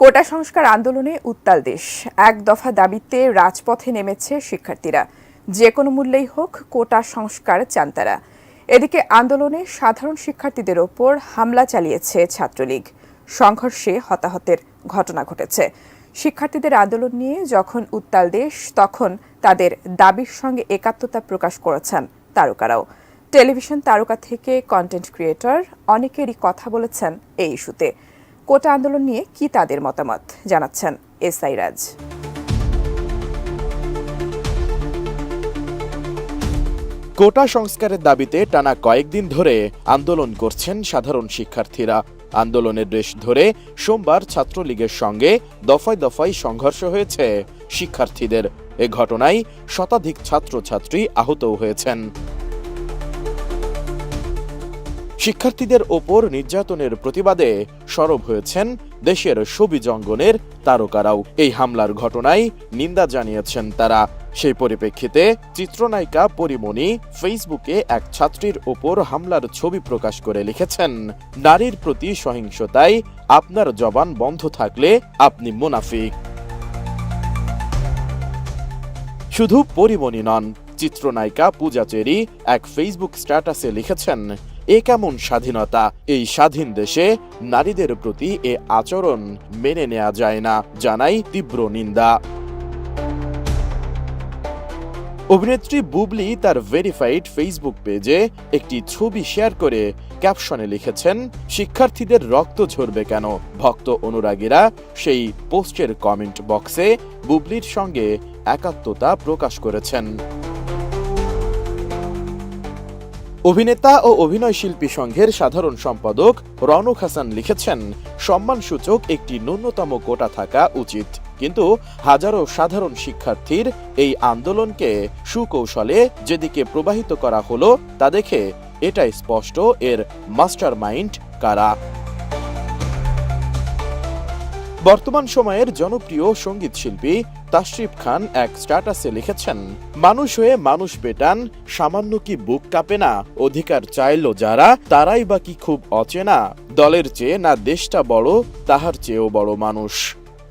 কোটা সংস্কার আন্দোলনে উত্তাল দেশ। এক দফা দাবিতে রাজপথে নেমেছে শিক্ষার্থীরা। যে কোনো মূল্যেই হোক কোটা সংস্কার চান তারা। এদিকে আন্দোলনে সাধারণ শিক্ষার্থীদের ওপর হামলা চালিয়েছে ছাত্রলীগ। সংঘর্ষে হতাহতের ঘটনা ঘটেছে। শিক্ষার্থীদের আন্দোলন নিয়ে যখন উত্তাল দেশ, তখন তাদের দাবির সঙ্গে একাত্মতা প্রকাশ করেছেন তারকারাও। টেলিভিশন তারকা থেকে কন্টেন্ট ক্রিয়েটর অনেকেরই কথা বলেছেন এই ইস্যুতে। কোটা আন্দোলন নিয়ে কি তাদের মতামত জানাচ্ছেন এসআই রাজ। কোটা সংস্কারের দাবিতে টানা কয়েকদিন ধরে আন্দোলন করছেন সাধারণ শিক্ষার্থীরা। আন্দোলনের রেশ ধরে সোমবার ছাত্রলীগের সঙ্গে দফায় দফায় সংঘর্ষ হয়েছে শিক্ষার্থীদের। এ ঘটনায় শতাধিক ছাত্রছাত্রী আহতও হয়েছেন। শিক্ষার্থীদের ওপর নির্যাতনের প্রতিবাদে সরব হয়েছেন দেশের শোবিজ অঙ্গনের তারকারাও। এই হামলার ঘটনায় নিন্দা জানিয়েছেন তারা। সেই পরিপ্রেক্ষিতে চিত্রনায়িকা পরিমণি ফেসবুকে এক ছাত্রীর ওপর হামলার ছবি প্রকাশ করে লিখেছেন, নারীর প্রতি সহিংসতায় আপনার জবান বন্ধ থাকলে আপনি মুনাফিক। শুধু পরিমণি নন, চিত্রনায়িকা পূজা চেরি এক ফেসবুক স্ট্যাটাসে লিখেছেন, এ কেমন স্বাধীনতা? এই স্বাধীন দেশে নারীদের প্রতি এ আচরণ মেনে নেওয়া যায় না, জানাই তীব্র নিন্দা। অভিনেত্রী বুবলি তার ভেরিফাইড ফেসবুক পেজে একটি ছবি শেয়ার করে ক্যাপশনে লিখেছেন, শিক্ষার্থীদের রক্ত ঝরবে কেন? ভক্ত অনুরাগীরা সেই পোস্টের কমেন্ট বক্সে বুবলির সঙ্গে একাত্মতা প্রকাশ করেছেন। অভিনেতা ও অভিনয় শিল্পী সংঘের সাধারণ সম্পাদক রওনক হাসান লিখেছেন, সম্মানসূচক একটি ন্যূনতম কোটা থাকা উচিত, কিন্তু হাজারো সাধারণ শিক্ষার্থীর এই আন্দোলনকে সুকৌশলে যেদিকে প্রবাহিত করা হলো তা দেখে এটাই স্পষ্ট এর মাস্টারমাইন্ড কারা। বর্তমান সময়ের জনপ্রিয় সঙ্গীত শিল্পী তাশরিফ খান এক স্ট্যাটাসে লিখেছেন, মানুষ হয়ে মানুষ পেটান, সামান্য কি বুক কাঁপে না? অধিকার চাইলো যারা, তারাই বা কি খুব অচেনা? দলের চেয়ে না দেশটা বড়, তাহার চেয়েও বড় মানুষ।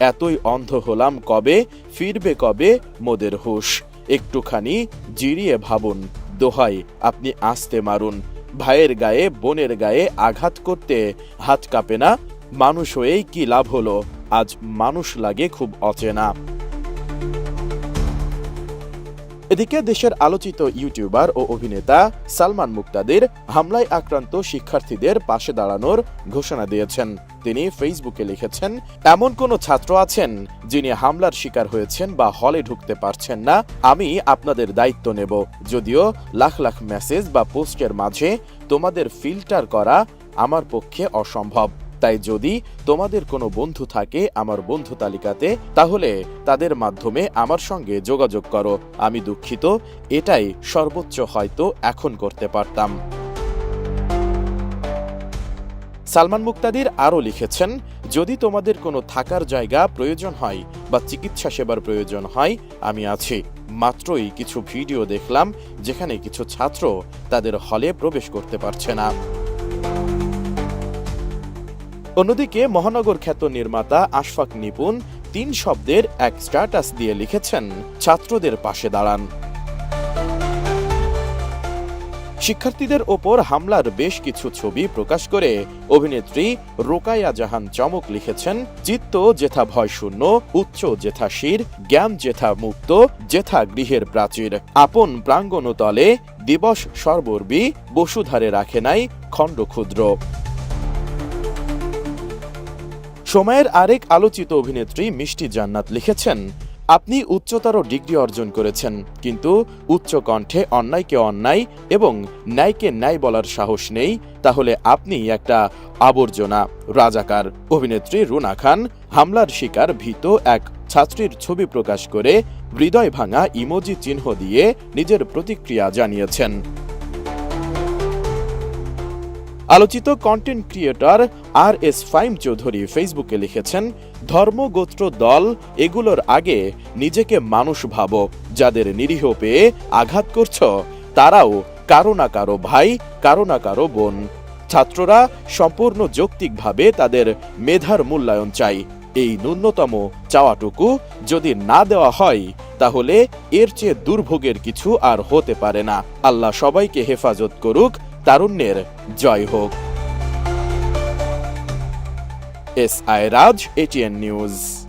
এতই অন্ধ হলাম কবে, ফিরবে কবে মোদের হুঁশ? একটুখানি জিরিয়ে ভাবুন, দোহাই আপনি আস্তে মারুন। ভাইয়ের গায়ে বোনের গায়ে আঘাত করতে হাত কাঁপে না? মানুষ হয়েই কি লাভ হলো? আজ মানুষ লাগে খুব অচেনা। এদিকে দেশের আলোচিত ইউটিউবার ও অভিনেতা সালমান মুক্তাদির হামলায় আক্রান্ত শিক্ষার্থীদের পাশে দাঁড়ানোর ঘোষণা দিয়েছেন। তিনি ফেসবুকে লিখেছেন, এমন কোন ছাত্র আছেন যিনি হামলার শিকার হয়েছেন বা হলে ঢুকতে পারছেন না? আমি আপনাদের দায়িত্ব নেব। যদিও লাখ লাখ মেসেজ বা পোস্টের মাঝে তোমাদের ফিল্টার করা আমার পক্ষে অসম্ভব, তাই যদি তোমাদের কোনো বন্ধু থাকে আমার বন্ধু তালিকাতে, তাহলে তাদের মাধ্যমে আমার সঙ্গে যোগাযোগ করো। আমি দুঃখিত, এটাই সর্বোচ্চ হয়তো এখন করতে পারতাম। সালমান মুক্তাদির আরও লিখেছেন, যদি তোমাদের কোনো থাকার জায়গা প্রয়োজন হয় বা চিকিৎসা সেবার প্রয়োজন হয়, আমি আছি। মাত্রই কিছু ভিডিও দেখলাম যেখানে কিছু ছাত্র তাদের হলে প্রবেশ করতে পারছে না। অন্যদিকে মহানগর খ্যাত নির্মাতা আশফাক নিপুণ 3 শব্দের এক স্ট্যাটাস দিয়ে লিখেছেন, ছাত্রদের পাশে দাঁড়ান। শিক্ষার্থীদের ওপর হামলার বেশ কিছু ছবি প্রকাশ করে অভিনেত্রী রোকায়া জাহান চমক লিখেছেন, চিত্ত যেথা ভয় শূন্য, উচ্চ যেথা শির, জ্ঞান যেথা মুক্ত, যেথা গৃহের প্রাচীর, আপন প্রাঙ্গণ তলে দিবস সর্বর্বী, বসুধারে রাখে নাই খণ্ড ক্ষুদ্র। সময়ের আরেক আলোচিত অভিনেত্রী মিষ্টি জান্নাত লিখেছেন, আপনি উচ্চতর ডিগ্রি অর্জন করেছেন, কিন্তু উচ্চ কণ্ঠে অন্যায়কে অন্যায় এবং ন্যায়কে ন্যায় বলার সাহস নেই, তাহলে আপনি একটা আবর্জনা রাজাকার। অভিনেত্রী রুনা খান হামলার শিকার ভীত এক ছাত্রীর ছবি প্রকাশ করে হৃদয় ভাঙা ইমোজি চিহ্ন দিয়ে নিজের প্রতিক্রিয়া জানিয়েছেন। আলোচিত content creator RS Faim Chowdhury ফেসবুকে লিখেছেন, ধর্ম গোত্র দল এগুলোর আগে নিজেকে মানুষ ভাবো। যাদের নিরীহ পেয়ে আঘাত করছ তারাও কারো না কারো ভাই, কারো না কারো বোন। ছাত্ররা সম্পূর্ণ যৌক্তিকভাবে তাদের মেধার মূল্যায়ন চাই। এই ন্যূনতম চাওয়াটুকু যদি না দেওয়া হয় তাহলে এর চেয়ে দুর্ভোগের কিছু আর হতে পারে না। আল্লাহ সবাইকে হেফাজত করুক। তারুণ্যের জয় হোক। S I Raj, ATN news.